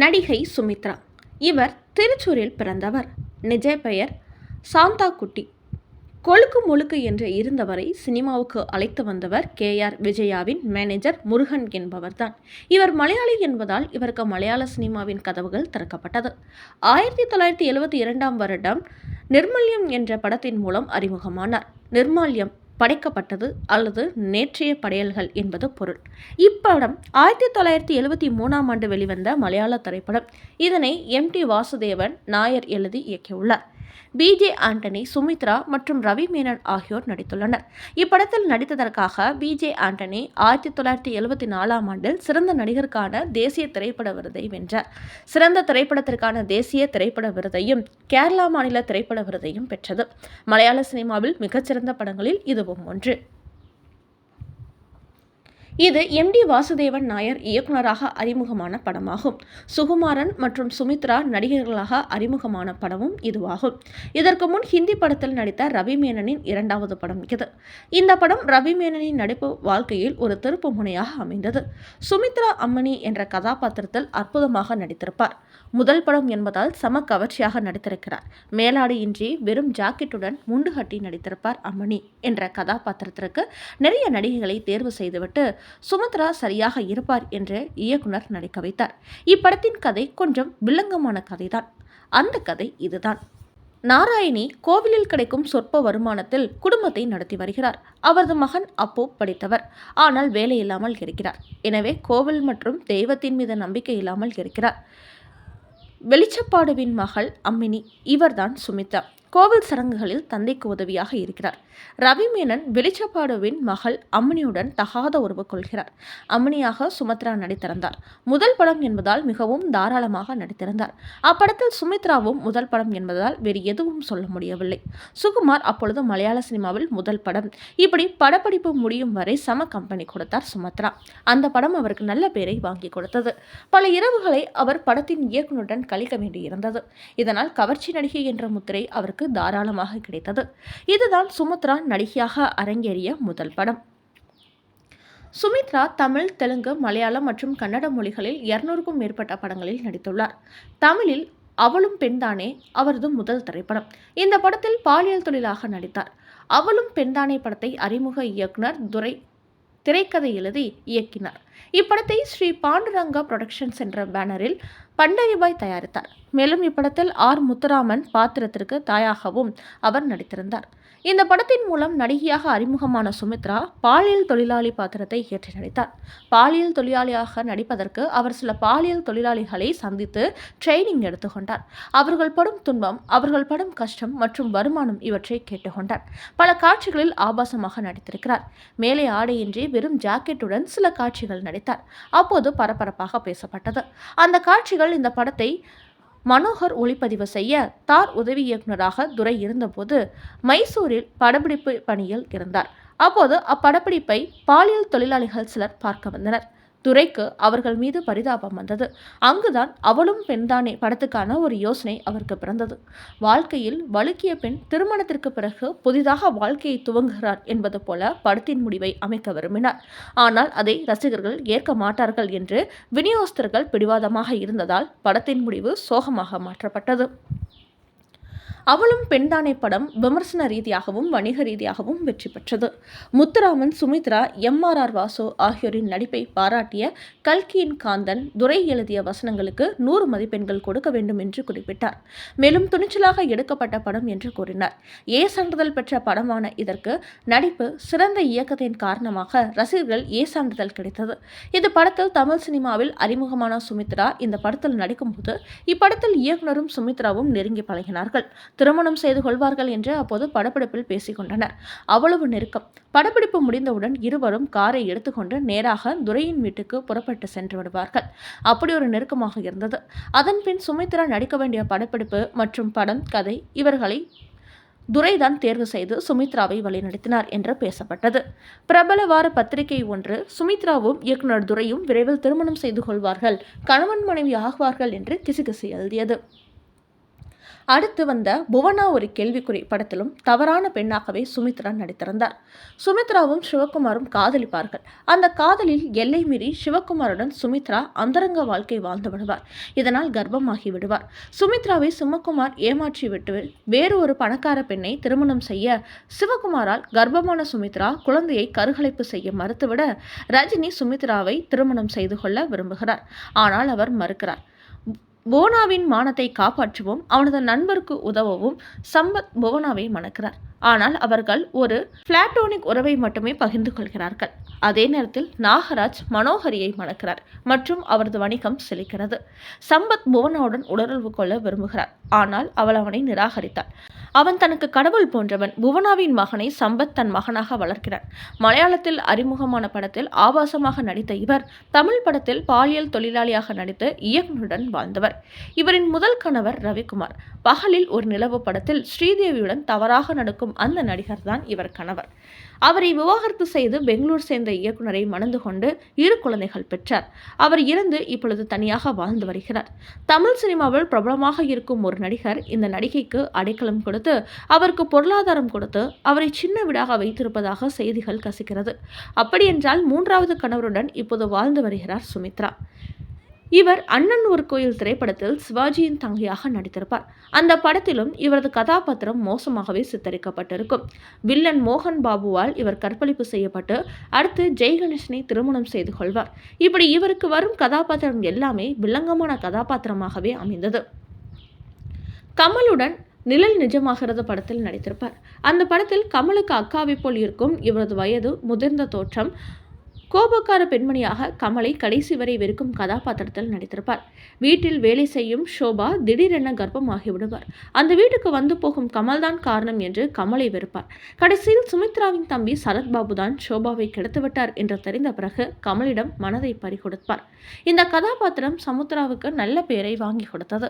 நடிகை சுமித்ரா. இவர் திருச்சூரில் பிறந்தவர். நிஜ பெயர் சாந்தா குட்டி. கொழுக்கு முழுக்கு என்று இருந்தவரை சினிமாவுக்கு அழைத்து வந்தவர் KR விஜயாவின் மேனேஜர் முருகன் என்பவர்தான். இவர் மலையாளி என்பதால் இவருக்கு மலையாள சினிமாவின் கதவுகள் திறக்கப்பட்டது. 1972ஆம் வருடம் நிர்மல்யம் என்ற படத்தின் மூலம் அறிமுகமானார். நிர்மால்யம் படைக்கப்பட்டது அல்லது நேற்றைய படையல்கள் என்பது பொருள். இப்படம் 1973ஆம் ஆண்டு வெளிவந்த மலையாள திரைப்படம். இதனை MT வாசுதேவன் நாயர் எழுதி இயக்கியுள்ளார். BJ ஆண்டனி, சுமித்ரா மற்றும் ரவி மேனன் ஆகியோர் நடித்துள்ளனர். இப்படத்தில் நடித்ததற்காக BJ ஆண்டனி 1974ஆம் ஆண்டில் சிறந்த நடிகருக்கான தேசிய திரைப்பட விருதை வென்றார். சிறந்த திரைப்படத்திற்கான தேசிய திரைப்பட விருதையும் கேரளா மாநில திரைப்பட விருதையும் பெற்றது. மலையாள சினிமாவில் மிகச்சிறந்த படங்களில் இதுவும் ஒன்று. இது MT வாசுதேவன் நாயர் இயக்குநராக அறிமுகமான படமாகும். சுகுமாரன் மற்றும் சுமித்ரா நடிகர்களாக அறிமுகமான படமும் இதுவாகும். இதற்கு முன் ஹிந்தி படத்தில் நடித்த ரவி மேனனின் இரண்டாவது படம் இது. இந்த படம் ரவி மேனனின் நடிப்பு வாழ்க்கையில் ஒரு திருப்பு முனையாக அமைந்தது. சுமித்ரா அம்மணி என்ற கதாபாத்திரத்தில் அற்புதமாக நடித்திருப்பார். முதல் படம் என்பதால் சம கவர்ச்சியாக நடித்திருக்கிறார். மேலாடை இன்றி வெறும் ஜாக்கெட்டுடன் முண்டு கட்டி நடித்திருப்பார். அம்மணி என்ற கதாபாத்திரத்திற்கு நிறைய நடிகைகளை தேர்வு செய்துவிட்டு சுமித்ரா சரியாக இருப்பார் என்று இயக்குனர் நடிக்க வைத்தார். இப்படத்தின் கதை கொஞ்சம் வில்லங்கமான கதைதான். அந்த கதை இதுதான். நாராயணி கோவிலில் கிடைக்கும் சொற்ப வருமானத்தில் குடும்பத்தை நடத்தி வருகிறார். அவரது மகன் அப்போ படித்தவர், ஆனால் வேலை இல்லாமல் இருக்கிறார். எனவே கோவில் மற்றும் தெய்வத்தின் மீது நம்பிக்கை இல்லாமல் இருக்கிறார். வெளிச்சப்பாடுவின் மகள் அம்மினி, இவர்தான் சுமித்ரா. கோவில் சடங்குகளில் தந்தைக்கு உதவியாக இருக்கிறார். ரவி மேனன் வெளிச்சப்பாடுவின் மகள் அம்மினியுடன் தகாத உறவு கொள்கிறார். அம்மினியாக சுமித்ரா நடித்திருந்தார். முதல் படம் என்பதால் மிகவும் தாராளமாக நடித்திருந்தார். அப்படத்தில் சுமித்ராவும் முதல் படம் என்பதால் வேறு எதுவும் சொல்ல முடியவில்லை. சுகுமார் அப்பொழுது மலையாள சினிமாவில் முதல் படம். இப்படி படப்பிடிப்பு முடியும் வரை சம கம்பெனி கொடுத்தார் சுமித்ரா. அந்த படம் அவருக்கு நல்ல பேரை வாங்கி கொடுத்தது. பல இரவுகளை அவர் படத்தின் இயக்குனருடன் கழிக்க வேண்டியிருந்தது. இதனால் கவர்ச்சி நடிகை என்ற முத்திரை அவருக்கு தாராளமாக கிடைத்தது. இதுதான் சுமித்ரா நடிகையாக அரங்கேறிய முதல் படம். சுமித்ரா தமிழ், தெலுங்கு, மலையாளம் மற்றும் கன்னட மொழிகளில் 200க்கும் மேற்பட்ட படங்களில் நடித்துள்ளார். தமிழில் அவளும் பெண்தானே அவரது முதல் திரைப்படம். இந்த படத்தில் பாலியல் தொழிலாக நடித்தார். அவளும் பெண்தானே படத்தை அறிமுக இயக்குனர் துரை திரைக்கதை எழுதி இயக்கினார். இப்படத்தை ஸ்ரீ பாண்டுரங்கா புரொடக்ஷன்ஸ் என்ற பேனரில் பண்டரிபாய் தயாரித்தார். மேலும் இப்படத்தில் முத்துராமன் பாத்திரத்திற்கு தாயாகவும் அவர் நடித்திருந்தார். இந்த படத்தின் மூலம் நடிகையாக அறிமுகமான சுமித்ரா பாலியல் தொழிலாளி பாத்திரத்தை ஏற்று நடித்தார். பாலியல் தொழிலாளியாக நடிப்பதற்கு அவர் சில பாலியல் தொழிலாளிகளை சந்தித்து ட்ரைனிங் எடுத்துக்கொண்டார். அவர்கள் படும் துன்பம், அவர்கள் படும் கஷ்டம் மற்றும் வருமானம் இவற்றை கேட்டுக்கொண்டார். பல காட்சிகளில் ஆபாசமாக நடித்திருக்கிறார். மேலே ஆடையின்றி வெறும் ஜாக்கெட்டுடன் சில காட்சிகள் நடித்தார். அப்போது பரபரப்பாக பேசப்பட்டது. அந்த காட்சிகள் இந்த படத்தை மனோகர் ஒளிப்பதிவு செய்ய தார் உதவி இயக்குநராக துரை இருந்தபோது மைசூரில் படப்பிடிப்பு பணியில் இருந்தார். அப்போது அப்படப்பிடிப்பை பாலியல் தொழிலாளிகள் சிலர் பார்க்க வந்தனர். துரைக்கு அவர்கள் மீது பரிதாபம் வந்தது. அங்குதான் அவளும் பெண்தானே படத்துக்கான ஒரு யோசனை அவருக்கு பிறந்தது. வாழ்க்கையில் வழுக்கிய பெண் திருமணத்திற்கு பிறகு புதிதாக வாழ்க்கையை துவங்குகிறார் என்பது போல படத்தின் முடிவை அமைக்க விரும்பினார். ஆனால் அதை ரசிகர்கள் ஏற்க மாட்டார்கள் என்று விநியோகஸ்தர்கள் பிடிவாதமாக இருந்ததால் படத்தின் முடிவு சோகமாக மாற்றப்பட்டது. அவளும் பெண்தானே படம் விமர்சன ரீதியாகவும் வணிக ரீதியாகவும் வெற்றி பெற்றது. முத்துராமன், சுமித்ரா, MRR வாசு ஆகியோரின் நடிப்பை பாராட்டிய கல்கியின் காந்தன் துரை எழுதிய வசனங்களுக்கு 100 மதிப்பெண்கள் கொடுக்க வேண்டும் என்று குறிப்பிட்டார். மேலும் துணிச்சலாக எடுக்கப்பட்ட படம் என்று கூறினார். சான்றிதழ் பெற்ற படமான இதற்கு நடிப்பு, சிறந்த இயக்கத்தின் காரணமாக ரசிகர்கள் சான்றிதழ் கிடைத்தது. இது படத்தில் தமிழ் சினிமாவில் அறிமுகமான சுமித்ரா இந்த படத்தில் நடிக்கும்போது இப்படத்தில் இயக்குனரும் சுமித்ராவும் நெருங்கி பழகினார்கள். திருமணம் செய்து கொள்வார்கள் என்று அப்போது படப்பிடிப்பில் பேசிக் கொண்டனர். அவ்வளவு நெருக்கம். படப்பிடிப்பு முடிந்தவுடன் இருவரும் காரை எடுத்துக்கொண்டு நேராக துரையின் வீட்டுக்கு புறப்பட்டு சென்று விடுவார்கள். அப்படி ஒரு நெருக்கமாக இருந்தது. அதன்பின் சுமித்ரா நடிக்க வேண்டிய படப்பிடிப்பு மற்றும் படம், கதை இவர்களை துரைதான் தேர்வு செய்து சுமித்ராவை வழிநடத்தினார் என்று பேசப்பட்டது. பிரபல வார பத்திரிகை ஒன்று சுமித்ராவும் இயக்குனர் துரையும் விரைவில் திருமணம் செய்து கொள்வார்கள், கணவன் மனைவி ஆகுவார்கள் என்று கிசுகிசு எழுதியது. அடுத்து வந்த புவனா ஒரு கேள்விக்குறி படத்திலும் தவறான பெண்ணாகவே சுமித்ரா நடித்திருந்தார். சுமித்ராவும் சிவகுமாரும் காதலிப்பார்கள். அந்த காதலில் எல்லை மீறி சிவகுமாருடன் சுமித்ரா அந்தரங்க வாழ்க்கை வாழ்ந்து விடுவார். இதனால் கர்ப்பமாகி விடுவார். சுமித்ராவை சிவகுமார் ஏமாற்றி விட்டு வேறு ஒரு பணக்கார பெண்ணை திருமணம் செய்ய சிவகுமாரால் கர்ப்பமான சுமித்ரா குழந்தையை கருகலைப்பு செய்ய மறுத்துவிட ரஜினி சுமித்ராவை திருமணம் செய்து கொள்ள விரும்புகிறார். ஆனால் அவர் மறுக்கிறார். புவனாவின் மானத்தை காப்பாற்றவும் அவனது நண்பருக்கு உதவவும் சம்பத் புவனாவை மணக்கிறார். ஆனால் அவர்கள் ஒரு பிளாட்டோனிக் உறவை மட்டுமே பகிர்ந்து கொள்கிறார்கள். அதே நேரத்தில் நாகராஜ் மனோகரியை மணக்கிறார் மற்றும் அவரது வணிகம் செழிக்கிறது. சம்பத் புவனாவுடன் உடலுறவு கொள்ள விரும்புகிறார். ஆனால் அவள் அவனை நிராகரித்தாள். அவன் தனக்கு கடவுள் போன்றவன். புவனாவின் மகனை சம்பத் தன் மகனாக வளர்க்கிறான். மலையாளத்தில் அறிமுகமான படத்தில் ஆபாசமாக நடித்த இவர் தமிழ் படத்தில் பாலியல் தொழிலாளியாக நடித்து இயக்குனருடன் வாழ்ந்தவர். இவரின் முதல் கணவர் ரவிக்குமார். பகலில் ஒரு நிலவு படத்தில் ஸ்ரீதேவியுடன் தவறாக நடக்கும் அந்த நடிகர் தான் இவர் கணவர். அவரை விவாகரத்து செய்து பெங்களூர் சேர்ந்த இயக்குனரை மணந்து கொண்டு 2 குழந்தைகள் பெற்றார். அவர் இறந்து இப்பொழுது தனியாக வாழ்ந்து வருகிறார். தமிழ் சினிமாவில் பிரபலமாக இருக்கும் ஒரு நடிகர் இந்த நடிகைக்கு அடைக்கலம் கொடுத்து அவருக்கு பொருளாதாரம் கொடுத்து அவரை சின்ன வீடாக வைத்திருப்பதாக செய்திகள் கசிக்கிறது. அப்படியென்றால் 3வது கணவருடன் இப்போது வாழ்ந்து வருகிறார் சுமித்ரா. இவர் அண்ணன் ஒரு கோயில் திரைப்படத்தில் சிவாஜியின் தங்கையாக நடித்திருப்பார். அந்த படத்திலும் இவரது கதாபாத்திரம் மோசமாகவே சித்தரிக்கப்பட்டிருக்கும். வில்லன் மோகன் பாபுவால் இவர் கற்பழிப்பு செய்யப்பட்டு அடுத்து ஜெய் கணேசனை திருமணம் செய்து கொள்வார். இப்படி இவருக்கு வரும் கதாபாத்திரம் எல்லாமே வில்லங்கமான கதாபாத்திரமாகவே அமைந்தது. கமலுடன் நிழல் நிஜமாகிறது படத்தில் நடித்திருப்பார். அந்த படத்தில் கமலுக்கு அக்காவை போல் இருக்கும் இவரது வயது முதிர்ந்த தோற்றம் கோபக்கார பெண்மணியாக கமலை கடைசி வரை வெறுக்கும் கதாபாத்திரத்தில் நடித்திருப்பார். வீட்டில் வேலை செய்யும் ஷோபா திடீரென கர்ப்பமாகி விடுவார். அந்த வீட்டுக்கு வந்து போகும் கமல்தான் காரணம் என்று கமலை வெறுப்பார். கடைசியில் சுமித்ராவின் தம்பி சரத்பாபு தான் ஷோபாவை கெடுத்துவிட்டார் என்று தெரிந்த பிறகு கமலிடம் மனதை பறிகொடுப்பார். இந்த கதாபாத்திரம் சுமித்ராவுக்கு நல்ல பெயரை வாங்கி கொடுத்தது.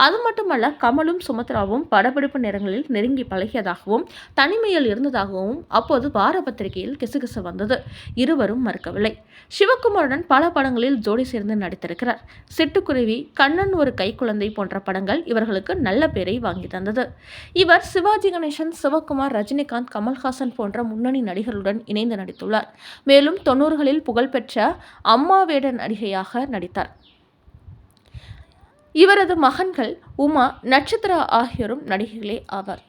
அது மட்டுமல்ல, கமலும் சுமித்ராவும் படப்பிடிப்பு நேரங்களில் நெருங்கி பழகியதாகவும் தனிமையில் இருந்ததாகவும் அப்போது வார பத்திரிகையில் கிசுகிசு வந்தது. இருவரும் மறுக்கவில்லை. சிவகுமாருடன் பல படங்களில் ஜோடி சேர்ந்து நடித்திருக்கிறார். சிட்டுக்குருவி, கண்ணன் ஒரு கைக்குழந்தை போன்ற படங்கள் இவர்களுக்கு நல்ல பெயரை வாங்கி தந்தது. இவர் சிவாஜி கணேசன், சிவகுமார், ரஜினிகாந்த், கமல்ஹாசன் போன்ற முன்னணி நடிகர்களுடன் இணைந்து நடித்துள்ளார். மேலும் 90களில் புகழ்பெற்ற அம்மா வேட நடிகையாக நடித்தார். இவரது மகன்கள் உமா, நட்சத்திரா ஆகியோரும் நடிகைகளே ஆவார்.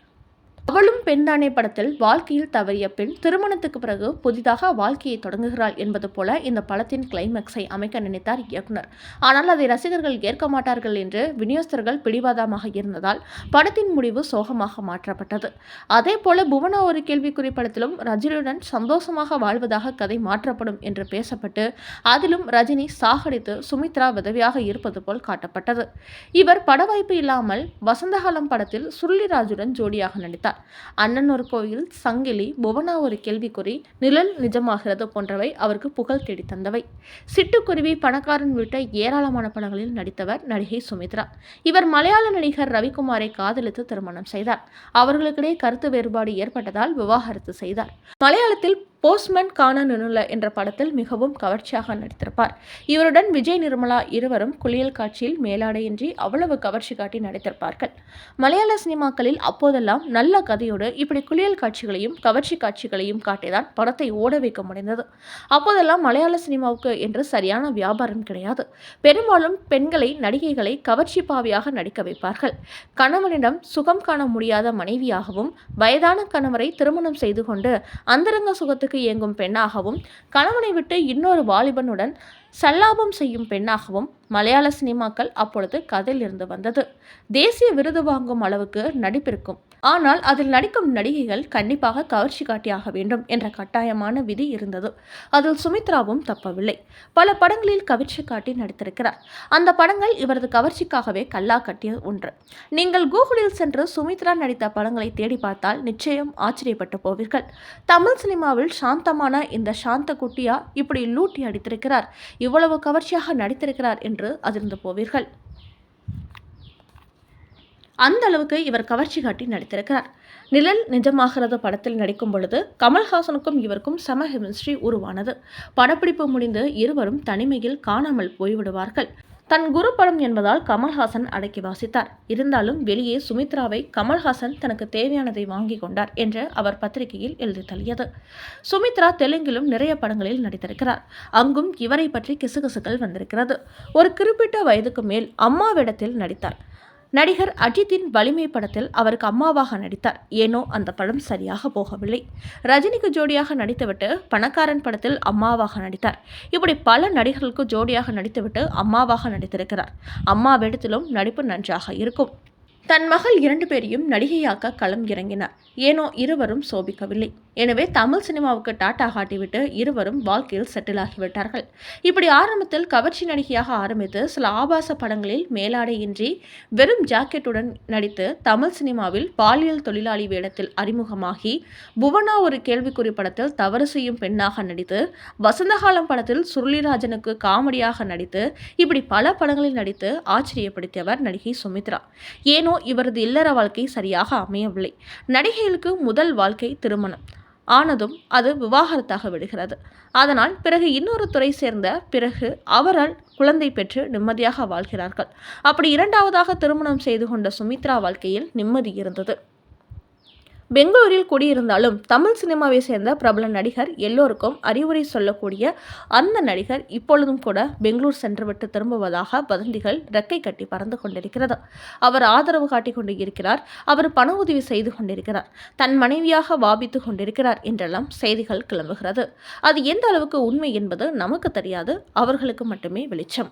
அவளும் பெண்தானே படத்தில் வாழ்க்கையில் தவறிய பெண் திருமணத்துக்கு பிறகு புதிதாக வாழ்க்கையை தொடங்குகிறாள் என்பது போல இந்த படத்தின் கிளைமேக்ஸை அமைக்க நினைத்தார் இயக்குனர். ஆனால் அதை ரசிகர்கள் ஏற்க மாட்டார்கள் என்று விநியோகஸ்தர்கள் பிடிவாதமாக இருந்ததால் படத்தின் முடிவு சோகமாக மாற்றப்பட்டது. அதே போல புவனா ஒரு கேள்விக்குறி படத்திலும் ரஜினியுடன் சந்தோஷமாக வாழ்வதாக கதை மாற்றப்படும் என்று பேசப்பட்டு அதிலும் ரஜினி சாகடித்து சுமித்ரா விதவியாக இருப்பது போல் காட்டப்பட்டது. இவர் பட வாய்ப்பு இல்லாமல் வசந்தகாலம் படத்தில் சுருளிராஜுடன் ஜோடியாக நடித்தார். அண்ணன் ஒரு கோயில், சங்கிலி, புவனா ஒரு கேள்விக்குறி, நிழல் நிஜமாகிறது போன்றவை அவருக்கு புகழ் தேடி தந்தவை. சிட்டுக்குருவி, பணக்காரன் உள்ளிட்ட ஏராளமான படங்களில் நடித்தவர் நடிகை சுமித்ரா. இவர் மலையாள நடிகர் ரவிக்குமாரை காதலித்து திருமணம் செய்தார். அவர்களுக்கிடையே கருத்து வேறுபாடு ஏற்பட்டதால் விவாகரத்து செய்தார். மலையாளத்தில் போஸ்ட்மேன் காண நினுல என்ற படத்தில் மிகவும் கவர்ச்சியாக நடித்திருப்பார். இவருடன் விஜய், நிர்மலா இருவரும் குளியல் காட்சியில் மேலாடையின்றி அவ்வளவு கவர்ச்சி காட்டி நடித்திருப்பார்கள். மலையாள சினிமாக்களில் அப்போதெல்லாம் நல்ல கதையோடு இப்படி குளியல் காட்சிகளையும் கவர்ச்சி காட்சிகளையும் காட்டிதான் படத்தை ஓட வைக்க முடிந்தது. அப்போதெல்லாம் மலையாள சினிமாவுக்கு என்று சரியான வியாபாரம் கிடையாது. பெரும்பாலும் பெண்களை, நடிகைகளை கவர்ச்சி பாவியாக நடிக்க வைப்பார்கள். கணவனிடம் சுகம் காண முடியாத மனைவியாகவும், வயதான கணவரை திருமணம் செய்து கொண்டு அந்தரங்க சுகத்துக்கு இயங்கும் பெண்ணாகவும், கணவனை விட்டு இன்னொரு வாலிபனுடன் சல்லாபம் செய்யும் பெண்ணாகவும் மலையாள சினிமாக்கள் அப்பொழுது கதையில் இருந்து வந்தது. தேசிய விருது வாங்கும் அளவுக்கு நடிப்பிருக்கும். ஆனால் அதில் நடிக்கும் நடிகைகள் கண்டிப்பாக கவர்ச்சி காட்டியாக வேண்டும் என்ற கட்டாயமான விதி இருந்தது. அதில் சுமித்ராவும் தப்பவில்லை. பல படங்களில் கவர்ச்சி காட்டி நடித்திருக்கிறார். அந்த படங்கள் இவரது கவர்ச்சிக்காகவே கல்லா கட்டிய ஒன்று. நீங்கள் கூகுளில் சென்று சுமித்ரா நடித்த படங்களை தேடி பார்த்தால் நிச்சயம் ஆச்சரியப்பட்டு போவீர்கள். தமிழ் சினிமாவில் சாந்தமான இந்த சாந்த குட்டியா இப்படி லூட்டி அடித்திருக்கிறார், இவ்வளவு கவர்ச்சியாக நடித்திருக்கிறார் என்று அதிர்ந்து போவீர்கள். அந்த அளவுக்கு இவர் கவர்ச்சி காட்டி நடித்திருக்கிறார். நிழல் நிஜமாகிறது படத்தில் நடிக்கும் பொழுது கமல்ஹாசனுக்கும் இவருக்கும் சம கெமிஸ்ட்ரி உருவானது. படப்பிடிப்பு முடிந்து இருவரும் தனிமையில் காணாமல் போய்விடுவார்கள். தன் குரு படம் என்பதால் கமல்ஹாசன் அடக்கி வாசித்தார். இருந்தாலும் வெளியே சுமித்ராவை கமல்ஹாசன் தனக்கு தேவையானதை வாங்கி கொண்டார் என்று அவர் பத்திரிகையில் எழுதி தள்ளியது. சுமித்ரா தெலுங்கிலும் நிறைய படங்களில் நடித்திருக்கிறார். அங்கும் இவரை பற்றி கிசுகிசுக்கள் வந்திருக்கிறது. ஒரு குறிப்பிட்ட வயதுக்கு மேல் அம்மாவிடத்தில் நடித்தார். நடிகர் அஜித்தின் வலிமை படத்தில் அவருக்கு அம்மாவாக நடித்தார். ஏனோ அந்த படம் சரியாக போகவில்லை. ரஜினிக்கு ஜோடியாக நடித்துவிட்டு பணக்காரன் படத்தில் அம்மாவாக நடித்தார். இப்படி பல நடிகர்களுக்கு ஜோடியாக நடித்துவிட்டு அம்மாவாக நடித்திருக்கிறார். அம்மா வேடத்திலும் நடிப்பு நன்றாக இருக்கும். தன் மகள் 2 பேரையும் நடிகையாக்க களம் இறங்கினார். ஏனோ இருவரும் சோபிக்கவில்லை. எனவே தமிழ் சினிமாவுக்கு டாட்டா காட்டிவிட்டு இருவரும் வாழ்க்கையில் செட்டில் ஆகிவிட்டார்கள். இப்படி ஆரம்பத்தில் கவர்ச்சி நடிகையாக ஆரம்பித்து சில ஆபாச படங்களில் மேலாடையின்றி வெறும் ஜாக்கெட்டுடன் நடித்து தமிழ் சினிமாவில் பாலியல் தொழிலாளி வேடத்தில் அறிமுகமாகி புவனா ஒரு கேள்விக்குறி படத்தில் தவறு செய்யும் பெண்ணாக நடித்து வசந்தகாலம் படத்தில் சுருளிராஜனுக்கு காமெடியாக நடித்து இப்படி பல படங்களில் நடித்து ஆச்சரியப்படுத்தியவர் நடிகை சுமித்ரா. ஏனோ இவரது இல்லற வாழ்க்கை சரியாக அமையவில்லை. நடிகைகளுக்கு முதல் வாழ்க்கை திருமணம் ஆனதும் அது விவாகரத்தாக விடுகிறது. அதனால் பிறகு இன்னொரு துறை சேர்ந்த பிறகு அவரால் குழந்தை பெற்று நிம்மதியாக வாழ்கிறார்கள். அப்படி இரண்டாவதாக திருமணம் செய்து கொண்ட சுமித்ரா வாழ்க்கையில் நிம்மதி இருந்தது. பெங்களூரில் குடியிருந்தாலும் தமிழ் சினிமாவை சேர்ந்த பிரபல நடிகர் எல்லோருக்கும் அறிவுரை சொல்லக்கூடிய அந்த நடிகர் இப்பொழுதும் கூட பெங்களூர் சென்றுவிட்டு திரும்புவதாக வதந்திகள் ரெக்கை கட்டி பறந்து கொண்டிருக்கிறது. அவர் ஆதரவு காட்டிக் கொண்டு இருக்கிறார். அவர் பண உதவி செய்து கொண்டிருக்கிறார். தன் மனைவியாக வாபித்து கொண்டிருக்கிறார் என்றெல்லாம் செய்திகள் கிளம்புகிறது. அது எந்த அளவுக்கு உண்மை என்பது நமக்கு தெரியாது. அவர்களுக்கு மட்டுமே வெளிச்சம்.